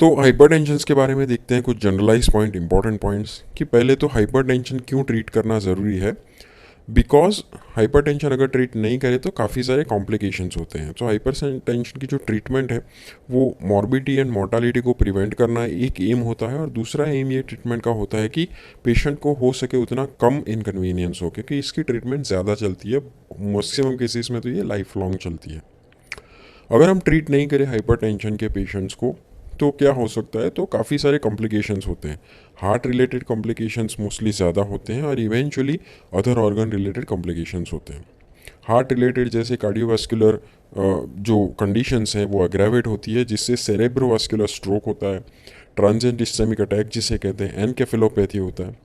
तो हाइपरटेंशन के बारे में देखते हैं कुछ जनरलाइज पॉइंट, इंपॉर्टेंट पॉइंट्स कि पहले तो हाइपरटेंशन क्यों ट्रीट करना ज़रूरी है। बिकॉज हाइपरटेंशन अगर ट्रीट नहीं करे तो काफ़ी सारे कॉम्प्लिकेशंस होते हैं। तो हाइपरटेंशन की जो ट्रीटमेंट है वो मॉर्बिडिटी एंड मोर्टालिटी को प्रिवेंट करना एक एम होता है, और दूसरा एम ये ट्रीटमेंट का होता है कि पेशेंट को हो सके उतना कम इनकन्वीनियंस हो, क्योंकि इसकी ट्रीटमेंट ज़्यादा चलती है। मैक्सिमम केसेस में तो ये लाइफ लॉन्ग चलती है। अगर हम ट्रीट नहीं करें हाइपरटेंशन के पेशेंट्स को तो क्या हो सकता है, तो काफ़ी सारे कॉम्प्लिकेशंस होते हैं। हार्ट रिलेटेड कॉम्प्लिकेशंस मोस्टली ज़्यादा होते हैं, और eventually other organ related complications होते हैं। हार्ट रिलेटेड जैसे कार्डियोवास्कुलर जो कंडीशंस हैं वो अग्रेवेट होती है, जिससे सेरेब्रोवास्कुलर स्ट्रोक होता है, ट्रांजिएंट इस्चेमिक अटैक जिसे कहते हैं, एनकेफेलोपैथी होता है,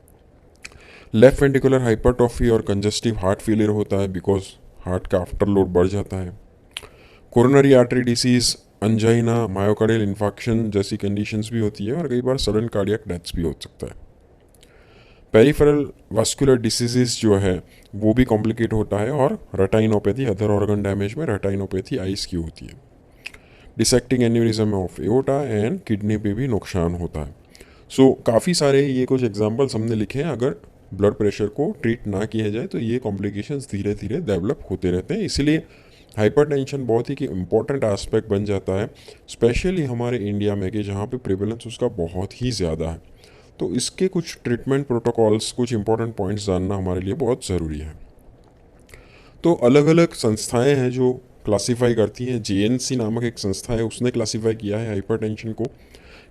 लेफ्ट वेंट्रिकुलर हाइपरट्रॉफी और कंजस्टिव हार्ट फेलियर होता है बिकॉज हार्ट का आफ्टर लोड बढ़ जाता है, coronary artery disease, angina, myocardial infection जैसी कंडीशंस भी होती है, और कई बार सडन कार्डियक डेथ्स भी हो सकता है। पेरिफेरल वास्कुलर डिसीजेस जो है वो भी कॉम्प्लिकेट होता है, और रेटाइनोपैथी, अदर ऑर्गन डैमेज में रेटाइनोपैथी आइस की होती है। Dissecting aneurysm of aorta and kidney पे भी नुकसान होता है। सो काफ़ी सारे ये कुछ एग्जांपल्स हमने लिखे हैं। अगर ब्लड प्रेशर को ट्रीट ना किया जाए तो ये कॉम्प्लिकेशंस धीरे धीरे डेवलप होते रहते हैं। इसीलिए हाइपरटेंशन बहुत ही कि इम्पॉर्टेंट एस्पेक्ट बन जाता है, स्पेशली हमारे इंडिया में, कि जहाँ पे प्रिवेलेंस उसका बहुत ही ज़्यादा है। तो इसके कुछ ट्रीटमेंट प्रोटोकॉल्स, कुछ इंपॉर्टेंट पॉइंट्स जानना हमारे लिए बहुत ज़रूरी है। तो अलग अलग संस्थाएं हैं जो क्लासीफाई करती हैं। जेएनसी नामक एक संस्था है, उसने क्लासीफाई किया है हाइपरटेंशन को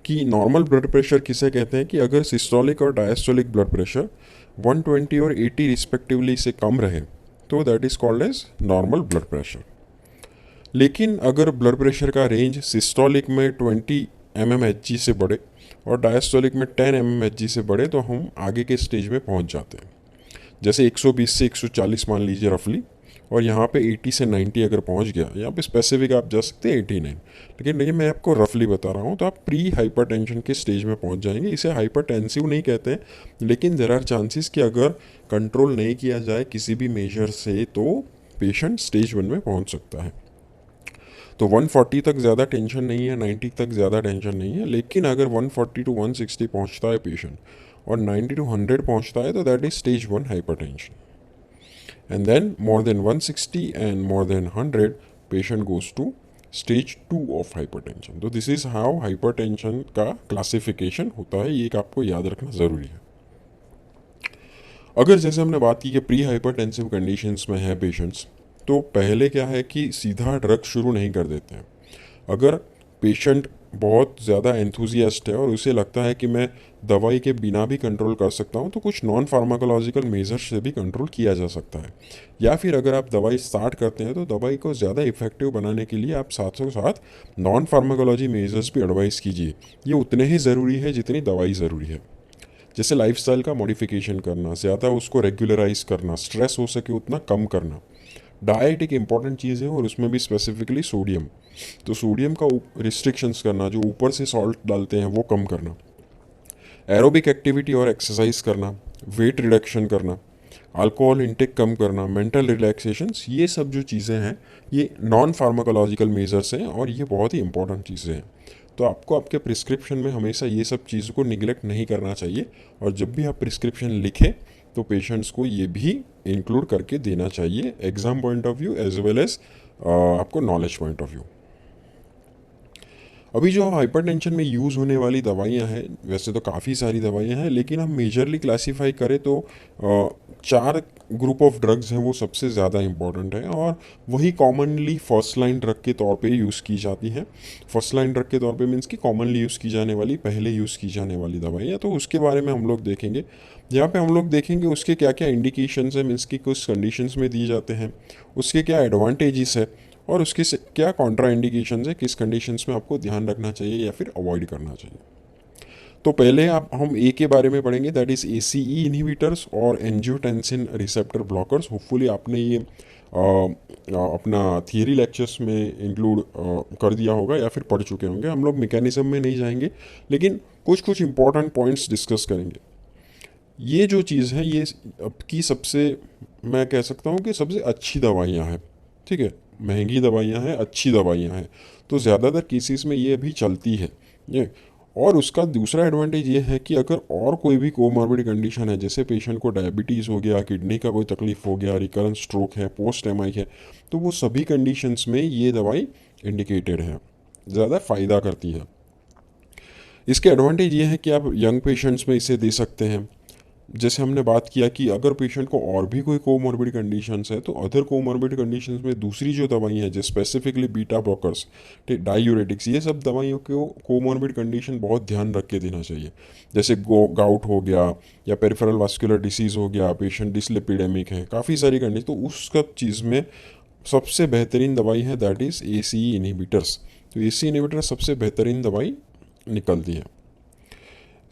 कि नॉर्मल ब्लड प्रेशर किसे कहते हैं, कि अगर सिस्टोलिक और डायस्टोलिक ब्लड प्रेशर 120 और 80 रिस्पेक्टिवली से कम रहे तो that is called as normal blood pressure. लेकिन अगर ब्लड प्रेशर का रेंज सिस्टोलिक में 20 mmHg से बढ़े और डायस्टोलिक में 10 mmHg से बढ़े तो हम आगे के स्टेज में पहुंच जाते हैं। जैसे 120 से 140 मान लीजिए रफली, और यहाँ पे 80 से 90 अगर पहुँच गया, यहाँ पे स्पेसिफिक आप जा सकते हैं 89, लेकिन देखिए मैं आपको रफली बता रहा हूँ, तो आप प्री हाइपरटेंशन के स्टेज में पहुँच जाएंगे। इसे हाइपरटेंसिव नहीं कहते हैं, लेकिन देयर आर चांसेस कि अगर कंट्रोल नहीं किया जाए किसी भी मेजर से तो पेशेंट स्टेज 1 में पहुँच सकता है। तो 140 तक ज़्यादा टेंशन नहीं है, 90 तक ज़्यादा टेंशन नहीं है, लेकिन अगर 140 टू 160 पहुँचता है पेशेंट और 90 टू 100 पहुँचता है तो that is stage 1 hypertension. And then more than 160 and more than 100 patient goes to stage 2 of hypertension. तो दिस इज़ हाउ हाइपरटेंशन का क्लासिफिकेशन होता है, ये एक आपको याद रखना ज़रूरी है। अगर जैसे हमने बात की कि प्री हाइपरटेंसिव कंडीशंस में है पेशेंट्स, तो पहले क्या है कि सीधा ड्रग शुरू नहीं कर देते हैं। अगर पेशेंट बहुत ज़्यादा एंथुजियास्ट है और उसे लगता है कि मैं दवाई के बिना भी कंट्रोल कर सकता हूँ, तो कुछ नॉन फार्माकोलॉजिकल मेजर्स से भी कंट्रोल किया जा सकता है। या फिर अगर आप दवाई स्टार्ट करते हैं तो दवाई को ज़्यादा इफेक्टिव बनाने के लिए आप साथों साथ नॉन फार्माकोलॉजी मेजर्स भी एडवाइस कीजिए। ये उतने ही ज़रूरी है जितनी दवाई ज़रूरी है। जैसे लाइफस्टाइल का मॉडिफिकेशन करना, ज़्यादा उसको रेगुलराइज करना, स्ट्रेस हो सके उतना कम करना। डाइट एक इम्पॉर्टेंट चीज़ है, और उसमें भी स्पेसिफिकली सोडियम। तो सोडियम का रिस्ट्रिक्शंस करना, जो ऊपर से सॉल्ट डालते हैं वो कम करना, एरोबिक एक्टिविटी और एक्सरसाइज करना, वेट रिडक्शन करना, अल्कोहल इंटेक कम करना, मेंटल रिलैक्सेशंस, ये सब जो चीज़ें हैं ये नॉन फार्माकोलॉजिकल मेजर्स हैं, और ये बहुत ही इंपॉर्टेंट चीज़ें हैं। तो आपको आपके प्रिस्क्रिप्शन में हमेशा ये सब चीज़ों को निगलेक्ट नहीं करना चाहिए, और जब भी आप प्रिस्क्रिप्शन लिखें तो पेशेंट्स को ये भी इंक्लूड करके देना चाहिए, exam point of view as well as आपको नॉलेज पॉइंट ऑफ व्यू। अभी जो हाइपरटेंशन में यूज़ होने वाली दवाइयाँ हैं, वैसे तो काफ़ी सारी दवाइयाँ हैं, लेकिन हम मेजरली क्लासीफाई करें तो 4 ग्रुप ऑफ ड्रग्स हैं वो सबसे ज़्यादा इंपॉर्टेंट है, और वही कॉमनली फर्स्ट लाइन ड्रग के तौर पे यूज़ की जाती हैं। फर्स्ट लाइन ड्रग के तौर पे मीन्स कि कॉमनली यूज़ की जाने वाली, पहले यूज़ की जाने वाली दवाइयाँ, तो उसके बारे में हम लोग देखेंगे। यहाँ पे हम लोग देखेंगे उसके क्या क्या इंडिकेशंस हैं, मीन्स कि किस कंडीशंस में दिए जाते हैं, उसके क्या एडवांटेजेस है, और उसके क्या कॉन्ट्रा इंडिकेशंस है, किस कंडीशंस में आपको ध्यान रखना चाहिए या फिर अवॉइड करना चाहिए। तो पहले आप हम ए के बारे में पढ़ेंगे, दैट इज़ ACE इनहिबिटर्स और एंजियोटेंसिन रिसेप्टर ब्लॉकर्स। होपफुली आपने ये अपना थियरी लेक्चर्स में इंक्लूड कर दिया होगा या फिर पढ़ चुके होंगे। हम लोग मैकेनिज्म में नहीं जाएंगे, लेकिन कुछ कुछ इंपॉर्टेंट पॉइंट्स डिस्कस करेंगे। ये जो चीज़ है ये अब की सबसे, मैं कह सकता हूँ कि सबसे अच्छी दवाइयाँ हैं, ठीक है। महंगी दवाइयाँ हैं, अच्छी दवाइयाँ हैं, तो ज़्यादातर केसेस में ये अभी चलती है ये। और उसका दूसरा एडवांटेज ये है कि अगर और कोई भी कोमॉर्बिड कंडीशन है, जैसे पेशेंट को डायबिटीज़ हो गया, किडनी का कोई तकलीफ हो गया, रिकरेंट स्ट्रोक है, पोस्ट एमआई है, तो वो सभी कंडीशंस में ये दवाई इंडिकेटेड है, ज़्यादा फ़ायदा करती है। इसके एडवांटेज ये है कि आप यंग पेशेंट्स में इसे दे सकते हैं। जैसे हमने बात किया कि अगर पेशेंट को और भी कोई कोमॉर्बिड कंडीशंस है, तो अदर कोमॉर्बिड कंडीशंस में दूसरी जो दवाई है, जैसे स्पेसिफिकली बीटा ब्लॉकर्स, डायूरेटिक्स, ये सब दवाइयों को कोमॉर्बिड कंडीशन बहुत ध्यान रख के देना चाहिए। जैसे गाउट हो गया या पेरिफेरल वास्कुलर डिसीज़ हो गया, पेशेंट डिसलिपिडेमिक है, काफ़ी सारी कंडीशन, तो उस सब चीज़ में सबसे बेहतरीन दवाई है दैट इज़ ACE इनहिबिटर्स। तो ACE इनहिबिटर सबसे बेहतरीन दवाई निकलती है।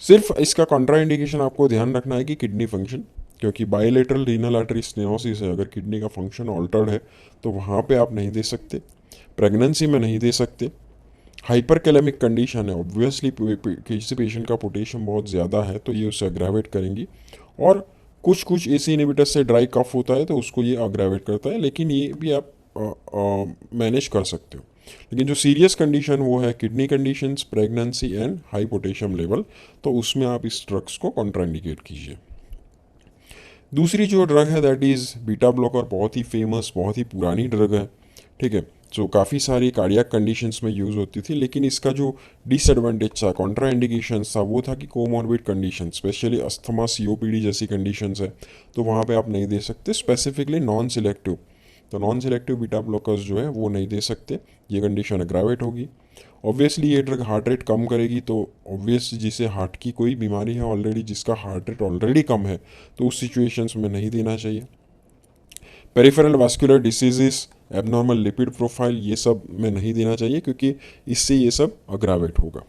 सिर्फ इसका कॉन्ट्रा इंडिकेशन आपको ध्यान रखना है कि किडनी फंक्शन, क्योंकि बायलेटरल रीनल आर्टरी स्टेनोसिस है, अगर किडनी का फंक्शन ऑल्टर्ड है तो वहाँ पे आप नहीं दे सकते, प्रेगनेंसी में नहीं दे सकते। हाइपरकैलेमिक कंडीशन है, ऑब्वियसली किसी पेशेंट का पोटेशियम बहुत ज़्यादा है तो ये उसे अग्रेवेट करेंगी, और कुछ कुछ एसी इनहिबिटर से ड्राई कफ होता है तो उसको ये अग्रेवेट करता है, लेकिन ये भी आप मैनेज कर सकते हो। लेकिन जो सीरियस कंडीशन वो है kidney conditions, pregnancy and high potassium level, तो उसमें आप इस ड्रग्स को कॉन्ट्राइंडिकेट कीजिए। दूसरी जो ड्रग है दैट इज़ बीटा ब्लॉकर, बहुत ही फेमस, बहुत ही पुरानी ड्रग है, ठीक है, जो काफ़ी सारी कार्डियक कंडीशंस में यूज़ होती थी। लेकिन इसका जो डिसएडवांटेज था, कॉन्ट्रा इंडिकेशन था, वो था कि comorbid condition, specially asthma, COPD जैसी कंडीशंस है, तो वहाँ पे आप नहीं दे सकते। स्पेसिफिकली नॉन सिलेक्टिव, तो नॉन सिलेक्टिव बीटा ब्लॉकर्स जो है वो नहीं दे सकते, ये कंडीशन अग्रावेट होगी। ऑब्वियसली ये ड्रग हार्ट रेट कम करेगी, तो ऑब्वियसली जिसे हार्ट की कोई बीमारी है ऑलरेडी, जिसका हार्ट रेट ऑलरेडी कम है, तो उस सिचुएशंस में नहीं देना चाहिए। Peripheral vascular diseases, abnormal lipid profile, ये सब में नहीं देना चाहिए, क्योंकि इससे ये सब अग्रावेट होगा।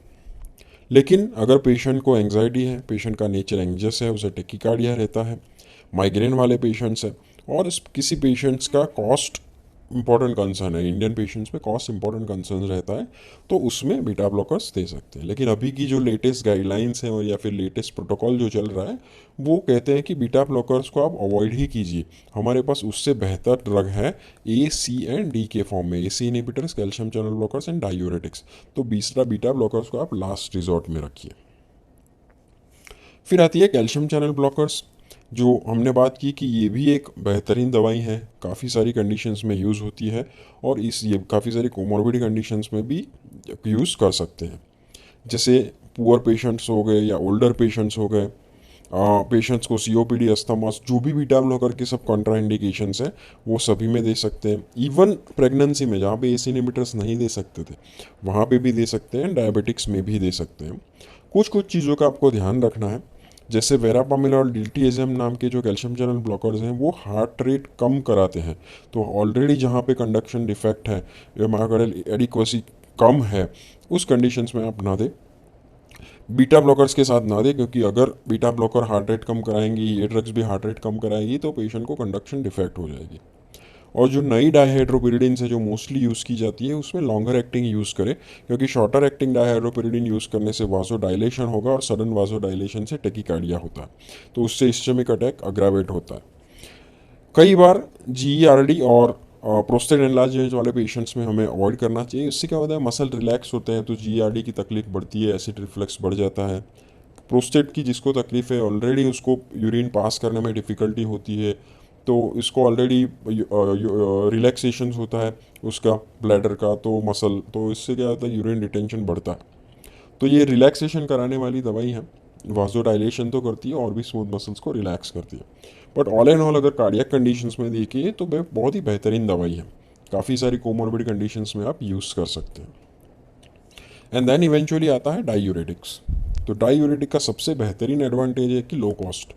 लेकिन अगर पेशेंट को एंग्जाइटी है, पेशेंट का नेचर एंग्जियस है, उसे टेकिकार्डिया रहता है, माइग्रेन वाले पेशेंट्स हैं, और किसी पेशेंट्स का कॉस्ट इंपॉर्टेंट कंसर्न है, इंडियन पेशेंट्स में कॉस्ट इंपॉर्टेंट कंसर्न रहता है, तो उसमें बीटा ब्लॉकर्स दे सकते हैं। लेकिन अभी की जो लेटेस्ट गाइडलाइंस हैं और या फिर लेटेस्ट प्रोटोकॉल जो चल रहा है, वो कहते हैं कि बीटा ब्लॉकर्स को आप अवॉइड ही कीजिए। हमारे पास उससे बेहतर ड्रग है ACD के फॉर्म में, AC inhibitors, calcium channel blockers and diuretics, तो बीटा ब्लॉकर्स को आप लास्ट रिजॉर्ट में रखिए। फिर आती है कैल्शियम चैनल ब्लॉकर्स, जो हमने बात की कि ये भी एक बेहतरीन दवाई है, काफ़ी सारी कंडीशंस में यूज़ होती है, और ये काफ़ी सारी कोमॉर्बिड कंडीशंस में भी यूज़ कर सकते हैं। जैसे पुअर पेशेंट्स हो गए या ओल्डर पेशेंट्स हो गए, पेशेंट्स को COPD, अस्थमास, जो भी बीटा ब्लॉकर के सब कॉन्ट्रा इंडिकेशंस हैं वो सभी में दे सकते हैं। इवन प्रेगनेंसी में, जहाँ पे AC इनहिबिटर्स नहीं दे सकते थे, वहाँ पे भी दे सकते हैं, डायबिटिक्स में भी दे सकते हैं। कुछ कुछ चीज़ों का आपको ध्यान रखना है, जैसे वेरापामिल और डिल्टीएजम नाम के जो कैल्शियम चैनल ब्लॉकर्स हैं वो हार्ट रेट कम कराते हैं, तो ऑलरेडी जहाँ पे कंडक्शन डिफेक्ट है या मायोकार्डियल एडिक्वेसी कम है, उस कंडीशंस में आप ना दें, बीटा ब्लॉकर्स के साथ ना दें, क्योंकि अगर बीटा ब्लॉकर हार्ट रेट कम कराएंगी, ये ड्रग्स भी हार्ट रेट कम कराएगी, तो पेशेंट को कंडक्शन डिफेक्ट हो जाएगी। और जो नई डायहाइड्रोपिरिडिन है जो मोस्टली यूज़ की जाती है, उसमें लॉन्गर एक्टिंग यूज़ करें, क्योंकि शॉर्टर एक्टिंग डायहाइड्रोपिरिडिन यूज़ करने से वाजो डायलेशन होगा, और सडन वाजो डायलेशन से टेकिकार्डिया होता है, तो उससे इस्चेमिक अटैक अग्रावेट होता है। कई बार GERD और प्रोस्टेट एनलार्जमेंट वाले पेशेंट्स में हमें अवॉइड करना चाहिए। इससे क्या होता है, मसल रिलैक्स होते हैं तो GERD की तकलीफ बढ़ती है, एसिड रिफ्लक्स बढ़ जाता है। प्रोस्टेट की जिसको तकलीफ है ऑलरेडी, उसको यूरिन पास करने में डिफ़िकल्टी होती है, तो इसको ऑलरेडी रिलैक्सेशन होता है उसका ब्लैडर का, तो मसल, तो इससे क्या होता है, यूरिन रिटेंशन बढ़ता है। तो ये रिलैक्सेशन कराने वाली दवाई है, वाजोडाइलेशन तो करती है और भी स्मूथ मसल्स को रिलैक्स करती है। बट ऑल एंड ऑल अगर कार्डियक कंडीशंस में देखिए तो बहुत ही बेहतरीन दवाई है, काफ़ी सारी कोमॉर्बिड कंडीशंस में आप यूज़ कर सकते हैं। एंड देन इवेंचुअली आता है डायूरेटिक्स। तो डायूरेटिक का सबसे बेहतरीन एडवांटेज है कि लो कॉस्ट,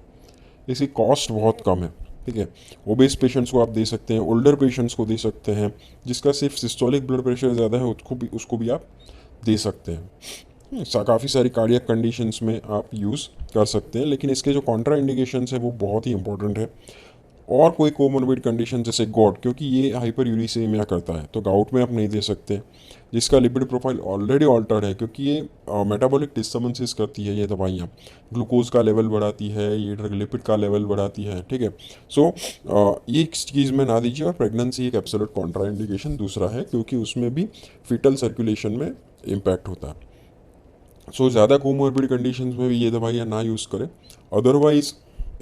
इसकी कॉस्ट बहुत कम है, ठीक है। ओबेस पेशेंट्स को आप दे सकते हैं, ओल्डर पेशेंट्स को दे सकते हैं, जिसका सिर्फ सिस्टोलिक ब्लड प्रेशर ज़्यादा है उसको भी आप दे सकते हैं। काफ़ी सारी कार्डियक कंडीशंस में आप यूज़ कर सकते हैं, लेकिन इसके जो कॉन्ट्रा इंडिकेशंस है वो बहुत ही इंपॉर्टेंट है। और कोई कोमोर्बिड कंडीशन जैसे गॉट, क्योंकि ये हाइपर यूरिसेमिया करता है, तो गाउट में आप नहीं दे सकते, जिसका लिपिड प्रोफाइल ऑलरेडी ऑल्टर्ड है, क्योंकि ये मेटाबॉलिक डिस्टर्बेंसेस करती है ये दवाइयाँ, ग्लूकोज का लेवल बढ़ाती है, ये ड्रग लिपिड का लेवल बढ़ाती है, ठीक है। सो ये चीज़ में ना दीजिए। और प्रेगनेंसी एक एब्सोल्यूट कॉन्ट्रा इंडिकेशन दूसरा है, क्योंकि उसमें भी फीटल सर्कुलेशन में इम्पैक्ट होता है। सो ज़्यादा कोमोर्बिड कंडीशंस में भी ये दवाइयाँ ना यूज़ करें। Otherwise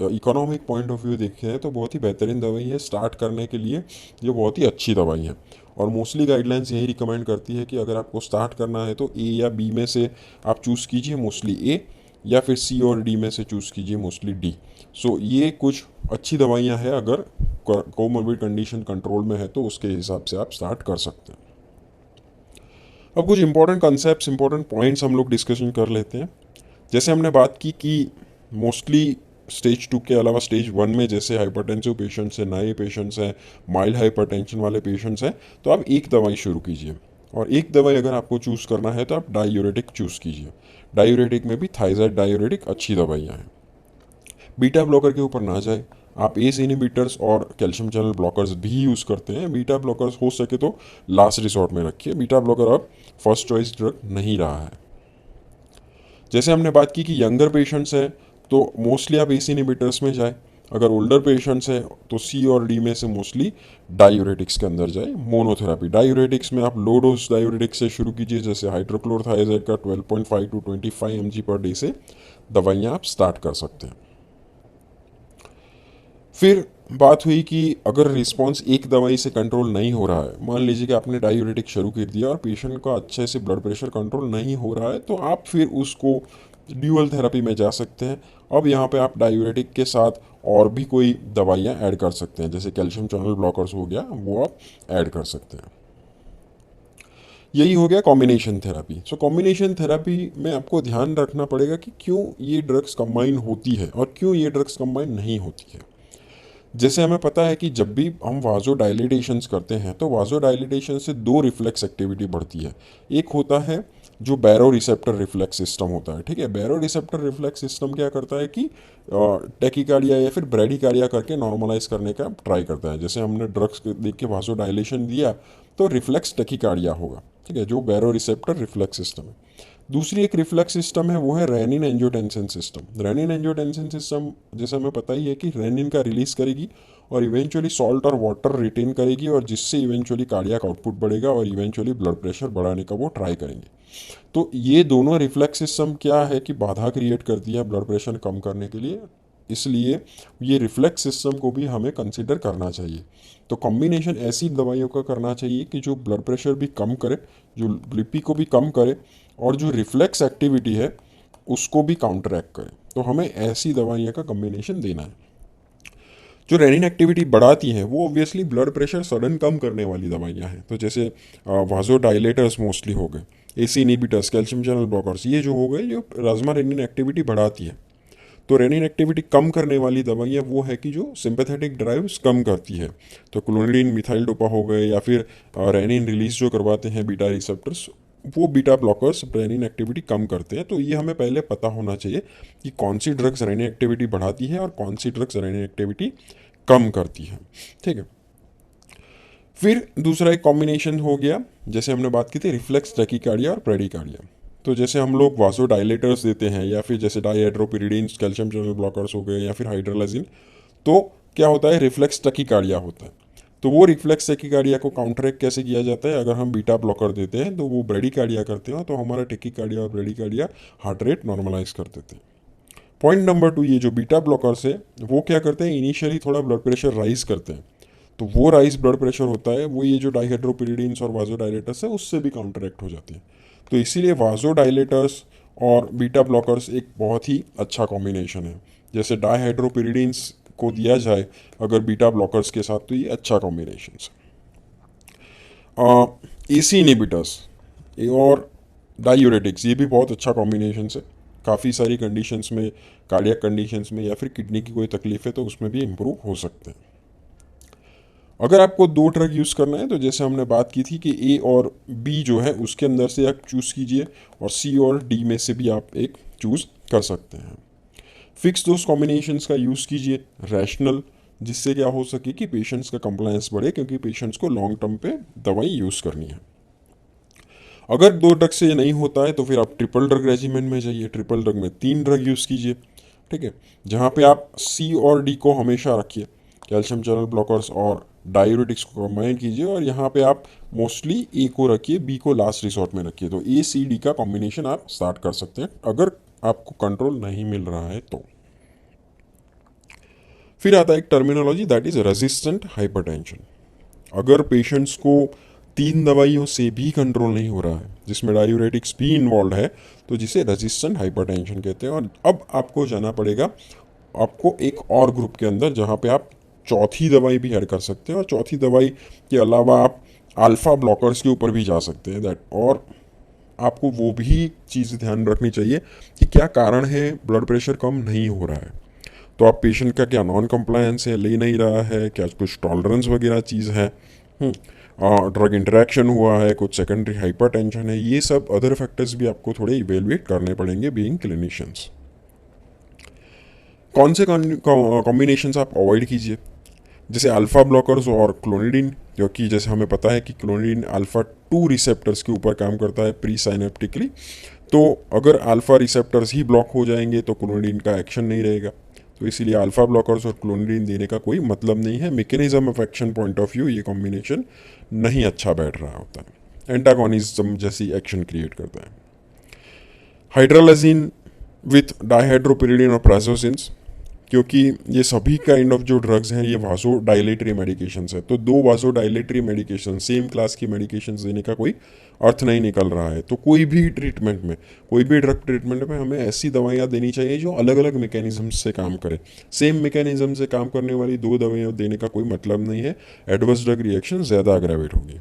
economic point of view देखें तो बहुत ही बेहतरीन दवाई है स्टार्ट करने के लिए, ये बहुत ही अच्छी दवाई है। और मोस्टली गाइडलाइंस यही रिकमेंड करती है कि अगर आपको स्टार्ट करना है तो ए या बी में से आप चूज़ कीजिए मोस्टली ए, या फिर सी और डी में से चूज़ कीजिए मोस्टली डी। सो ये कुछ अच्छी दवाइयाँ हैं, अगर कोमोर्बिड कंडीशन कंट्रोल में है तो उसके हिसाब से आप स्टार्ट कर सकते हैं। अब कुछ इंपॉर्टेंट कंसेप्ट, इंपॉर्टेंट पॉइंट्स हम लोग डिस्कशन कर लेते हैं। जैसे हमने बात की कि मोस्टली स्टेज 2 के अलावा स्टेज 1 में जैसे हाइपरटेंसिव पेशेंट्स हैं, नए पेशेंट्स हैं, माइल्ड हाइपरटेंशन वाले पेशेंट्स हैं, तो आप एक दवाई शुरू कीजिए। और एक दवाई अगर आपको चूज़ करना है तो आप डायूरेटिक चूज़ कीजिए। डायूरेटिक में भी थाइजाइड डायूरेटिक अच्छी दवाइयाँ हैं। बीटा ब्लॉकर के ऊपर ना जाए, आप एस इनहिबिटर्स और कैल्शियम चैनल ब्लॉकर्स भी यूज़ करते हैं। बीटा ब्लॉकर्स हो सके तो लास्ट रिसोर्ट में रखिए, बीटा ब्लॉकर अब फर्स्ट चॉइस ड्रग नहीं रहा है। जैसे हमने बात की कि यंगर पेशेंट्स हैं तो मोस्टली आप एस इनहिबिटर्स में जाए। अगर ओल्डर पेशेंट्स हैं तो सी और डी में से मोस्टली डायूरेटिक्स के अंदर जाए। मोनोथेरापी डायूरेटिक्स में आप लो डोज डायूरेटिक्स से शुरू कीजिए, जैसे हाइड्रोक्लोरथाइजाइड का 12.5 टू 25 mg पर डे से दवाइयाँ आप स्टार्ट कर सकते हैं। फिर बात हुई कि अगर रिस्पांस एक दवाई से कंट्रोल नहीं हो रहा है, मान लीजिए कि आपने डायूरेटिक शुरू कर दिया और पेशेंट का अच्छे से ब्लड प्रेशर कंट्रोल नहीं हो रहा है, तो आप फिर उसको ड्यूअल थेरेपी में जा सकते हैं। अब यहाँ पे आप डायूरेटिक के साथ और भी कोई दवाइयाँ ऐड कर सकते हैं, जैसे कैल्शियम चैनल ब्लॉकर्स हो गया, वो आप ऐड कर सकते हैं। यही हो गया combination therapy. So combination therapy में आपको ध्यान रखना पड़ेगा कि क्यों ये ड्रग्स कंबाइन होती है और क्यों ये ड्रग्स कंबाइन नहीं होती है। जैसे हमें पता है कि जब भी हम वाजो डायलिटेशंस करते हैं तो वाजो डायलिटेशन से दो रिफ्लेक्स एक्टिविटी बढ़ती है। एक होता है जो बैरो रिसेप्टर रिफ्लेक्स सिस्टम होता है, ठीक है। बैरो रिसेप्टर रिफ्लेक्स सिस्टम क्या करता है कि टेकिकार्डिया या फिर ब्रेडिकार्डिया करके नॉर्मलाइज करने का ट्राई करता है। जैसे हमने ड्रग्स देख के वाजो डायलेशन दिया तो रिफ्लेक्स टेकिकार्डिया होगा, ठीक है, जो बैरो रिसेप्टर रिफ्लेक्स सिस्टम है। दूसरी एक रिफ्लेक्स सिस्टम है, वो है renin angiotensin system. Renin angiotensin system जैसे हमें पता ही है कि रेनिन का रिलीज करेगी और इवेंचुअली सॉल्ट और वाटर रिटेन करेगी, और जिससे इवेंचुअली कार्डियक आउटपुट बढ़ेगा और इवेंचुअली ब्लड प्रेशर बढ़ाने का वो ट्राई करेंगे। तो ये दोनों रिफ्लेक्स सिस्टम क्या है कि बाधा क्रिएट करती है ब्लड प्रेशर कम करने के लिए, इसलिए ये रिफ्लेक्स सिस्टम को भी हमें कंसिडर करना चाहिए। तो कॉम्बिनेशन ऐसी दवाइयों का करना चाहिए कि जो ब्लड प्रेशर भी कम करे, जो बीपी को भी कम करे, और जो रिफ्लेक्स एक्टिविटी है उसको भी काउंटरैक्ट करे। तो हमें ऐसी दवाइयों का कॉम्बिनेशन देना है। जो रेनिन एक्टिविटी बढ़ाती हैं वो ऑब्वियसली ब्लड प्रेशर सडन कम करने वाली दवाइयाँ हैं। तो जैसे वाजो डायलेटर्स मोस्टली हो गए, AC inhibitors, calcium channel blockers, ये जो हो गए जो प्लाज्मा रेनिन एक्टिविटी बढ़ाती है। तो रेनिन एक्टिविटी कम करने वाली दवाइयाँ वो है कि जो सिंपैथेटिक ड्राइव्स कम करती है। तो क्लोनिडीन मिथाइल डोपा हो गए, या फिर रेनिन रिलीज जो करवाते हैं बीटा रिसेप्टर्स, वो बीटा ब्लॉकर्स रेनिन एक्टिविटी कम करते हैं। तो ये हमें पहले पता होना चाहिए कि कौन सी ड्रग्स रेनिन एक्टिविटी बढ़ाती है और कौन सी ड्रग्स रेनिन एक्टिविटी कम करती है, ठीक है। फिर दूसरा एक कॉम्बिनेशन हो गया, जैसे हमने बात की थी रिफ्लेक्स टैकीकार्डिया और ब्रेडिकार्डिया। तो जैसे हम लोग वासो डायलेटर्स देते हैं, या फिर जैसे डाईहाइड्रोपिरिडीन्स, कैल्शियम चैनल ब्लॉकर्स हो गए, या फिर हाइड्रोलाजिन, तो क्या होता है रिफ्लेक्स टैकीकार्डिया होता है। तो वो रिफ्लेक्स टैकीकार्डिया को काउंटरैक्ट कैसे किया जाता है, अगर हम बीटा ब्लॉकर देते हैं तो वो ब्रेडिकार्डिया करते हैं, तो हमारा टैकीकार्डिया और ब्रेडिकार्डिया हार्ट रेट नॉर्मलाइज कर देते हैं। पॉइंट नंबर 2, ये जो बीटा ब्लॉकर्स है वो क्या करते हैं, इनिशियली थोड़ा ब्लड प्रेशर राइज करते हैं। तो वो राइज ब्लड प्रेशर होता है वो ये जो डाईहाइड्रोपिरिडीन्स और वाजोडायलेटर्स है उससे भी काउंटरैक्ट हो जाती है। तो इसीलिए वाजोडायलेटर्स और बीटा ब्लॉकर्स एक बहुत ही अच्छा कॉम्बिनेशन है। जैसे डाईहाइड्रोपिरिडीन्स को दिया जाए अगर बीटा ब्लॉकर्स के साथ, तो ये अच्छा कॉम्बिनेशन है। एसी इनहिबिटर्स और डायूरेटिक्स, ये भी बहुत अच्छा कॉम्बिनेशन है। काफ़ी सारी कंडीशंस में, कार्डियक कंडीशंस में, या फिर किडनी की कोई तकलीफ है तो उसमें भी इम्प्रूव हो सकते हैं। अगर आपको 2 ड्रग यूज़ करना है तो जैसे हमने बात की थी कि ए और बी जो है उसके अंदर से आप चूज़ कीजिए, और सी और डी में से भी आप एक चूज़ कर सकते हैं। फिक्स डोज कॉम्बिनेशंस का यूज़ कीजिए, रैशनल, जिससे क्या हो सके कि पेशेंट्स का कंप्लायंस बढ़े, क्योंकि पेशेंट्स को लॉन्ग टर्म पे दवाई यूज़ करनी है। अगर 2 ड्रग से नहीं होता है तो फिर आप ट्रिपल ड्रग रेजिमेंट में जाइए। ट्रिपल ड्रग में 3 ड्रग यूज़ कीजिए, ठीक है, जहाँ पे आप सी और डी को हमेशा रखिए, कैल्शियम चैनल ब्लॉकर्स और डायूरेटिक्स को कंबाइन कीजिए और यहाँ पे आप मोस्टली ए को रखिए, बी को लास्ट रिसोर्ट में रखिए। तो ए सी डी का कॉम्बिनेशन आप स्टार्ट कर सकते हैं अगर आपको कंट्रोल नहीं मिल रहा है तो। फिर आता है एक terminology that is resistant hypertension. अगर पेशेंट्स को 3 दवाइयों से भी कंट्रोल नहीं हो रहा है, जिसमें डायूरेटिक्स भी इन्वॉल्व है, तो जिसे रेजिस्टेंट हाइपरटेंशन कहते हैं। और अब आपको जाना पड़ेगा आपको एक और ग्रुप के अंदर, जहाँ पे आप चौथी दवाई भी ऐड कर सकते हैं, और चौथी दवाई के अलावा आप अल्फा ब्लॉकर्स के ऊपर भी जा सकते हैं। दैट और आपको वो भी चीज़ ध्यान रखनी चाहिए कि क्या कारण है ब्लड प्रेशर कम नहीं हो रहा है। तो आप पेशेंट का क्या नॉन कंप्लायंस है, ले नहीं रहा है, क्या कुछ टॉलरेंस वगैरह चीज़ है, ड्रग इंटरेक्शन हुआ है, कुछ सेकेंडरी हाइपरटेंशन है, ये सब अदर फैक्टर्स भी आपको थोड़े इवेलुएट करने पड़ेंगे बीइंग क्लिनिशियंस। कौन से कॉम्बिनेशंस आप अवॉइड कीजिए, जैसे अल्फ़ा ब्लॉकर्स और क्लोनिडिन, क्योंकि जैसे हमें पता है कि क्लोनिडिन अल्फ़ा 2 रिसेप्टर्स के ऊपर काम करता है प्री साइनेप्टिकली। तो अगर अल्फ़ा रिसेप्टर्स ही ब्लॉक हो जाएंगे तो क्लोनिडिन का एक्शन नहीं रहेगा। तो इसीलिए अल्फ़ा ब्लॉकर्स और क्लोनिडिन देने का कोई मतलब नहीं है। Mechanism of action point of view ये कॉम्बिनेशन नहीं अच्छा बैठ रहा होता है, एंटागोनिज्म जैसी एक्शन क्रिएट करता है। हाइड्रोलाजिन विथ डाइहाइड्रोपिरिडिन और प्राजोसिन्स, क्योंकि ये सभी काइंड ऑफ जो ड्रग्स हैं ये वासो डायलेटरी मेडिकेशंस है, तो दो वासो डायलेटरी मेडिकेशन सेम क्लास की मेडिकेशंस देने का कोई अर्थ नहीं निकल रहा है। तो कोई भी ट्रीटमेंट में, कोई भी ड्रग ट्रीटमेंट में हमें ऐसी दवाइयाँ देनी चाहिए जो अलग अलग मैकेनिज्म से काम करे। सेम मैकेनिज्म से काम करने वाली दो दवाइयाँ देने का कोई मतलब नहीं है, एडवर्स ड्रग रिएक्शन ज़्यादा अग्रेवेट होगी।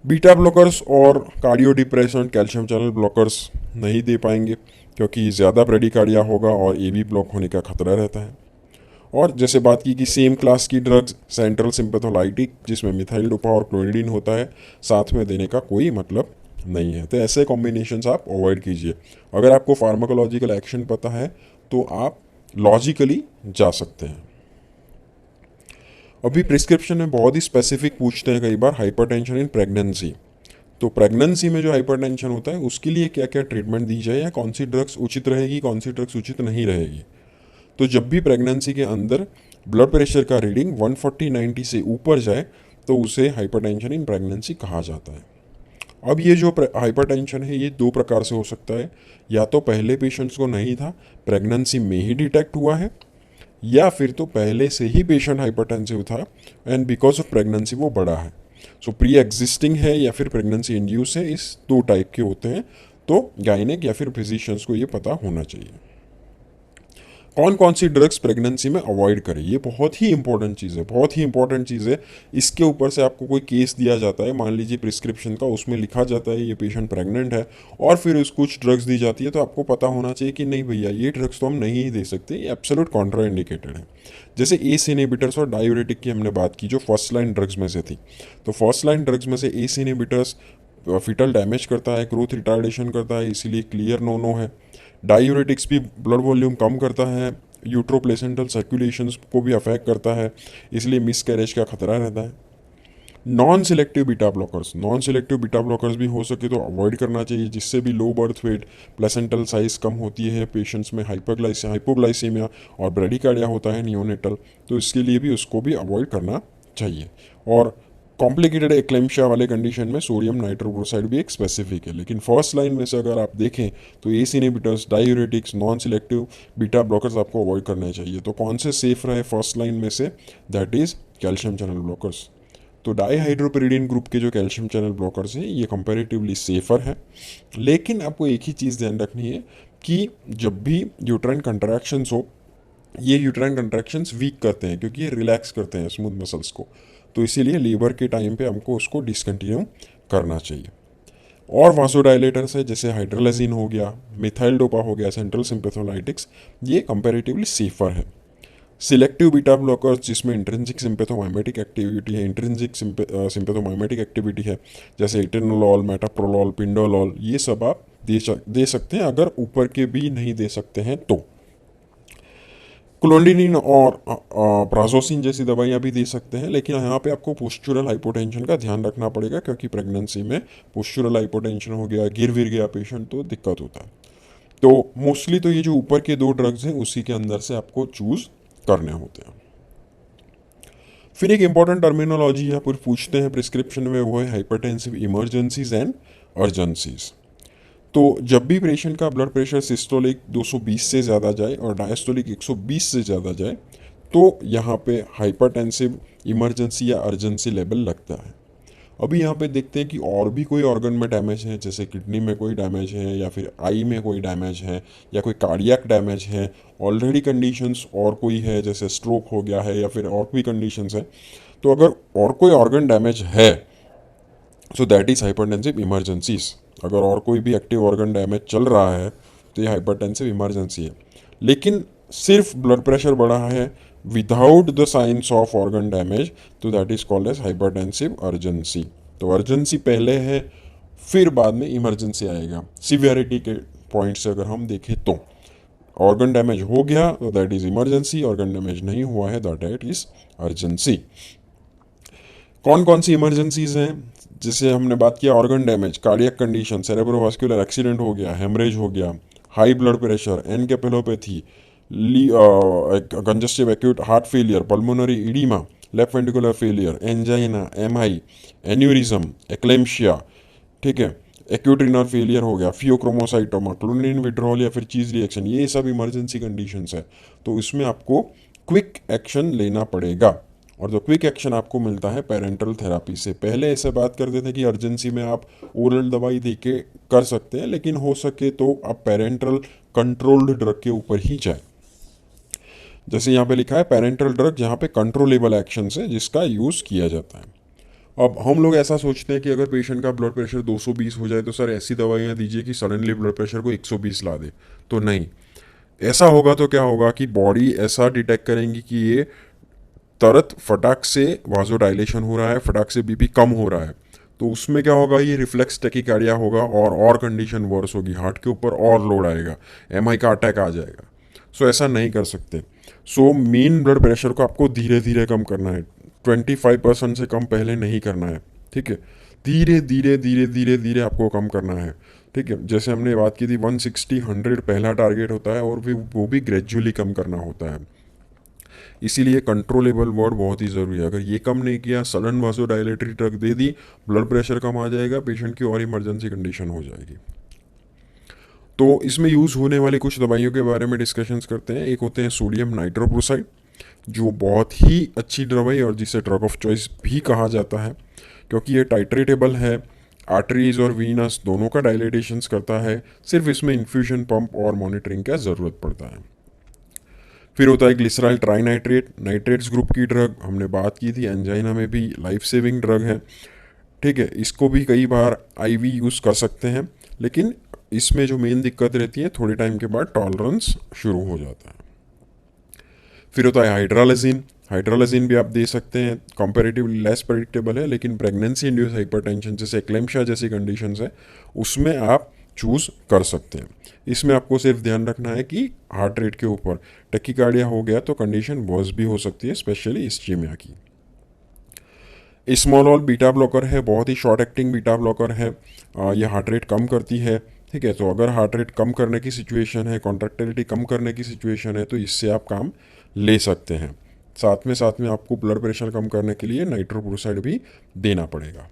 बीटा ब्लॉकर्स और cardio depression calcium channel blockers नहीं दे पाएंगे, क्योंकि ज़्यादा ब्रेडिकार्डिया होगा और ए बी ब्लॉक होने का खतरा रहता है। और जैसे बात की कि सेम क्लास की ड्रग्स सेंट्रल सिंपैथोलाइटिक, जिसमें मिथाइल डोपा और क्लोनिडिन होता है, साथ में देने का कोई मतलब नहीं है। तो ऐसे कॉम्बिनेशंस आप अवॉइड कीजिए। अगर आपको फार्माकोलॉजिकल एक्शन पता है तो आप लॉजिकली जा सकते हैं। अभी प्रिस्क्रिप्शन में बहुत ही स्पेसिफिक पूछते हैं कई बार, हाइपरटेंशन इन प्रेगनेंसी। तो प्रेगनेंसी में जो हाइपरटेंशन होता है उसके लिए क्या क्या ट्रीटमेंट दी जाए, या कौन सी ड्रग्स उचित रहेगी, कौन सी ड्रग्स उचित नहीं रहेगी। तो जब भी प्रेगनेंसी के अंदर ब्लड प्रेशर का रीडिंग 140/90 से ऊपर जाए तो उसे हाइपरटेंशन इन प्रेगनेंसी कहा जाता है। अब ये जो हाइपरटेंशन है ये दो प्रकार से हो सकता है, या तो पहले पेशेंट्स को नहीं था, प्रेगनेंसी में ही डिटेक्ट हुआ है, या फिर तो पहले से ही पेशेंट हाइपरटेंसिव था एंड बिकॉज ऑफ प्रेगनेंसी वो बढ़ा है। सो प्री एग्जिस्टिंग है या फिर प्रेगनेंसी इंड्यूस है, इस दो टाइप के होते हैं। तो गायनेक या फिर फिजिशियंस को ये पता होना चाहिए। कौन कौन सी ड्रग्स प्रेगनेंसी में अवॉइड करें, ये बहुत ही इंपॉर्टेंट चीज़ है, बहुत ही इंपॉर्टेंट चीज़ है। इसके ऊपर से आपको कोई केस दिया जाता है, मान लीजिए प्रिस्क्रिप्शन का, उसमें लिखा जाता है ये पेशेंट प्रेग्नेंट है, और फिर उस कुछ ड्रग्स दी जाती है, तो आपको पता होना चाहिए कि नहीं भैया ये ड्रग्स तो हम नहीं दे सकते, ये एब्सोल्यूट कॉन्ट्रा इंडिकेटेड है। जैसे एस इनहिबिटर्स और डायूरेटिक की हमने बात की जो फर्स्ट लाइन ड्रग्स में से थी, तो फर्स्ट लाइन ड्रग्स में से एस इनहिबिटर्स फिटल डैमेज करता है, ग्रोथ रिटार्डेशन करता है, इसीलिए क्लियर नो नो है। डायूरेटिक्स भी ब्लड वॉल्यूम कम करता है, यूट्रोप्लेसेंटल सर्कुलेशंस को भी अफेक्ट करता है, इसलिए मिसकैरेज का खतरा रहता है। नॉन सिलेक्टिव बीटा ब्लॉकर्स भी हो सके तो अवॉइड करना चाहिए, जिससे भी low birth weight, placental size कम होती है, पेशेंट्स में हाइपोग्लाइसीमिया और ब्रेडिकार्डिया होता है नियोनेटल, तो इसके लिए भी उसको भी अवॉइड करना चाहिए। और कॉम्प्लिकेटेड एक्लेम्शिया वाले कंडीशन में सोडियम नाइट्रोक्लोराइड भी एक स्पेसिफिक है। लेकिन फर्स्ट लाइन में से अगर आप देखें तो S inhibitors, diuretics, non selective beta blockers आपको अवॉइड करने चाहिए। तो कौन से सेफ रहे फर्स्ट लाइन में से, that is calcium channel blockers. तो डाईहाइड्रोपिरिडिन ग्रुप के जो कैल्शियम चैनल ब्लॉकर्स हैं ये कंपैरेटिवली सेफर है। लेकिन आपको एक ही चीज़ ध्यान रखनी है कि जब भी यूट्राइन कंट्रैक्शंस हो, ये यूट्राइन कंट्रैक्शंस वीक करते हैं क्योंकि ये रिलैक्स करते हैं स्मूथ मसल्स को, तो इसीलिए लेबर के टाइम पे हमको उसको डिसकंटिन्यू करना चाहिए। और वासोडाइलेटर्स है जैसे हाइड्रोलाजिन हो गया, मिथाइल डोपा हो गया, सेंट्रल सिंपैथोलाइटिक्स, ये कंपैरेटिवली सेफर है। सिलेक्टिव बीटा ब्लॉकर्स जिसमें इंट्रिंसिक सिंपैथोमाइमेटिक एक्टिविटी है, इंट्रिंसिक सिंपैथोमाइमेटिक एक्टिविटी है, जैसे एटेनोलॉल, मेटाप्रोलॉल, पिंडोलॉल, ये सब आप दे सकते हैं। अगर ऊपर के भी नहीं दे सकते हैं तो क्लोंडिनिन और प्राजोसिन जैसी दवाइयाँ भी दे सकते हैं। लेकिन यहाँ पे आपको पोस्चुरल हाइपोटेंशन का ध्यान रखना पड़ेगा, क्योंकि प्रेगनेंसी में पोस्चुरल हाइपोटेंशन हो गया, गिर विर गया पेशेंट, तो दिक्कत होता है। तो मोस्टली तो ये जो ऊपर के दो ड्रग्स हैं उसी के अंदर से आपको चूज़ करने होते हैं। फिर एक इंपॉर्टेंट टर्मिनोलॉजी यहाँ पर पूछते हैं प्रिस्क्रिप्शन में, वो है हाइपरटेंसिव इमरजेंसीज एंड अर्जेंसीज। तो जब भी पेशेंट का ब्लड प्रेशर सिस्टोलिक 220 से ज़्यादा जाए और डायस्टोलिक 120 से ज़्यादा जाए तो यहाँ पे हाइपरटेंसिव इमरजेंसी या अर्जेंसी लेवल लगता है। अभी यहाँ पे देखते हैं कि और भी कोई ऑर्गन में डैमेज है, जैसे किडनी में कोई डैमेज है या फिर आई में कोई डैमेज है या कोई कार्डियक डैमेज है, ऑलरेडी कंडीशंस और कोई है जैसे स्ट्रोक हो गया है या फिर और भी कंडीशंस है। तो अगर और कोई ऑर्गन डैमेज है so that is hypertensive emergencies. अगर और कोई भी एक्टिव ऑर्गन डैमेज चल रहा है तो ये हाइपरटेंसिव इमरजेंसी है। लेकिन सिर्फ ब्लड प्रेशर बढ़ा है without the science of organ damage तो that is called as hypertensive urgency. तो अर्जेंसी पहले है, फिर बाद में इमरजेंसी आएगा। सिवियरिटी के पॉइंट से अगर हम देखें तो ऑर्गन डैमेज हो गया तो that is emergency, organ damage नहीं हुआ है दैट इज अर्जेंसी। कौन कौन सी इमरजेंसीज हैं? जैसे हमने बात किया organ damage, cardiac condition, cerebrovascular accident हो गया, हेमरेज हो गया, high blood pressure, encephalopathy, congestive acute heart failure, pulmonary oedema, left ventricular failure, angina, MI, aneurysm, eclampsia, ठीक है, एक्यूट रीनल फेलियर हो गया, फियोक्रोमोसाइटोमा, क्लोनिन विड्रॉल या फिर चीज रिएक्शन, ये सब इमरजेंसी कंडीशंस है। तो इसमें आपको क्विक एक्शन लेना पड़ेगा और जो क्विक एक्शन आपको मिलता है पेरेंटल थेरापी से। पहले ऐसे बात करते थे कि अर्जेंसी में आप ओरल दवाई दे के कर सकते हैं, लेकिन हो सके तो आप पेरेंटल कंट्रोल्ड ड्रग के ऊपर ही जाए। जैसे यहाँ पे लिखा है पेरेंटल ड्रग, जहाँ पे कंट्रोलेबल एक्शन है जिसका यूज़ किया जाता है। अब हम लोग ऐसा सोचते हैं कि अगर पेशेंट का ब्लड प्रेशर 220 हो जाए तो सर ऐसी दवाइयाँ दीजिए कि सडनली ब्लड प्रेशर को 120 ला दे। तो नहीं, ऐसा होगा तो क्या होगा कि बॉडी ऐसा डिटेक्ट करेंगी कि ये तुरंत फटाक से वाजोडाइलेशन हो रहा है, फटाक से बीपी कम हो रहा है, तो उसमें क्या होगा, ये रिफ्लेक्स टैकीकार्डिया होगा और कंडीशन वर्स होगी, हार्ट के ऊपर और लोड आएगा, एमआई का अटैक आ जाएगा। सो ऐसा नहीं कर सकते। सो मेन ब्लड प्रेशर को आपको धीरे धीरे कम करना है, 25% से कम पहले नहीं करना है, ठीक है। धीरे धीरे धीरे धीरे धीरे आपको कम करना है, ठीक है। जैसे हमने बात की थी 160 100 पहला टारगेट होता है और फिर वो भी ग्रेजुअली कम करना होता है। इसीलिए कंट्रोलेबल वर्ड बहुत ही ज़रूरी है। अगर ये कम नहीं किया, सडन वासोडाइलेटरी ड्रग दे दी, ब्लड प्रेशर कम आ जाएगा, पेशेंट की और इमरजेंसी कंडीशन हो जाएगी। तो इसमें यूज़ होने वाली कुछ दवाइयों के बारे में डिस्कशंस करते हैं। एक होते हैं सोडियम नाइट्रोप्रोसाइड, जो बहुत ही अच्छी दवाई और जिसे ड्रग ऑफ चॉइस भी कहा जाता है, क्योंकि ये टाइट्रेटेबल है, आर्टरीज और वीनस दोनों का डायलेटेशंस करता है। सिर्फ इसमें इन्फ्यूजन पंप और मॉनिटरिंग का ज़रूरत पड़ता है। फिर होता है ग्लिसराइल ट्राइनाइट्रेट, नाइट्रेट्स ग्रुप की ड्रग, हमने बात की थी एंजाइना में भी लाइफ सेविंग ड्रग है, ठीक है। इसको भी कई बार आईवी यूज़ कर सकते हैं, लेकिन इसमें जो मेन दिक्कत रहती है थोड़े टाइम के बाद टॉलरेंस शुरू हो जाता है। फिर होता है हाइड्रालाजिन, हाइड्रालाजिन भी आप दे सकते हैं, कंपैरेटिवली लेस प्रेडिक्टेबल है, लेकिन प्रेगनेंसी इंड्यूस हाइपरटेंशन जैसे एक्लेम्शिया जैसी कंडीशंस है उसमें आप चूज़ कर सकते हैं। इसमें आपको सिर्फ ध्यान रखना है कि हार्ट रेट के ऊपर टैकीकार्डिया हो गया तो कंडीशन वर्स भी हो सकती है, स्पेशली इस्चीमिया की। स्मॉल बीटा ब्लॉकर है, बहुत ही शॉर्ट एक्टिंग बीटा ब्लॉकर है, यह हार्ट रेट कम करती है, ठीक है। तो अगर हार्ट रेट कम करने की सिचुएशन है, कॉन्ट्रैक्टिलिटी कम करने की सिचुएशन है, तो इससे आप काम ले सकते हैं। साथ में आपको ब्लड प्रेशर कम करने के लिए नाइट्रोप्रोसाइड भी देना पड़ेगा।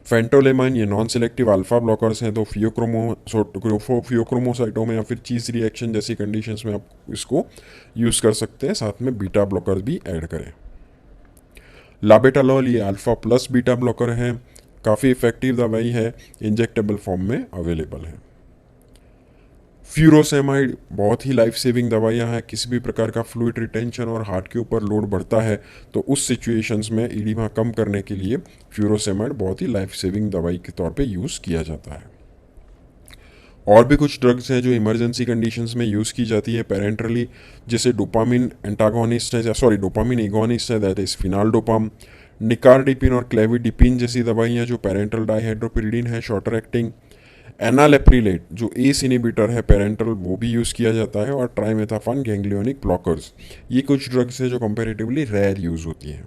फेंटोलेमाइन ये नॉन सिलेक्टिव अल्फा ब्लॉकर्स हैं, तो फियोक्रोमोसाइटोमा या फिर चीज रिएक्शन जैसी कंडीशंस में आप इसको यूज़ कर सकते हैं। साथ में बीटा ब्लॉकर्स भी ऐड करें। लाबेटालॉल ये अल्फा प्लस बीटा ब्लॉकर है, काफ़ी इफेक्टिव दवाई है, इंजेक्टेबल फॉर्म में अवेलेबल है। फ्यूरोसेमाइड बहुत ही लाइफ सेविंग दवाइयाँ हैं। किसी भी प्रकार का फ्लूइड रिटेंशन और हार्ट के ऊपर लोड बढ़ता है तो उस सिचुएशंस में इडीमा कम करने के लिए फ्यूरोसेमाइड बहुत ही लाइफ सेविंग दवाई के तौर पे यूज़ किया जाता है। और भी कुछ ड्रग्स हैं जो इमरजेंसी कंडीशंस में यूज़ की जाती है पेरेंटरली, जैसे डोपामिन एंटागोनिस्ट है, डोपामिन एगोनिस्ट है, दैट इज़ फिनाल्डोपाम। निकार्डिपिन और क्लेविडिपिन जैसी दवाइयाँ जो पेरेंटल डाइहाइड्रोपिरिडिन है, शॉर्टर एक्टिंग। एनालेप्रिलेट जो एस इनिबिटर है पेरेंटल, वो भी यूज़ किया जाता है। और ट्राइमेथाफान गैंग्लियोनिक ब्लॉकर्स, ये कुछ ड्रग्स है जो कंपैरेटिवली रेयर यूज़ होती हैं।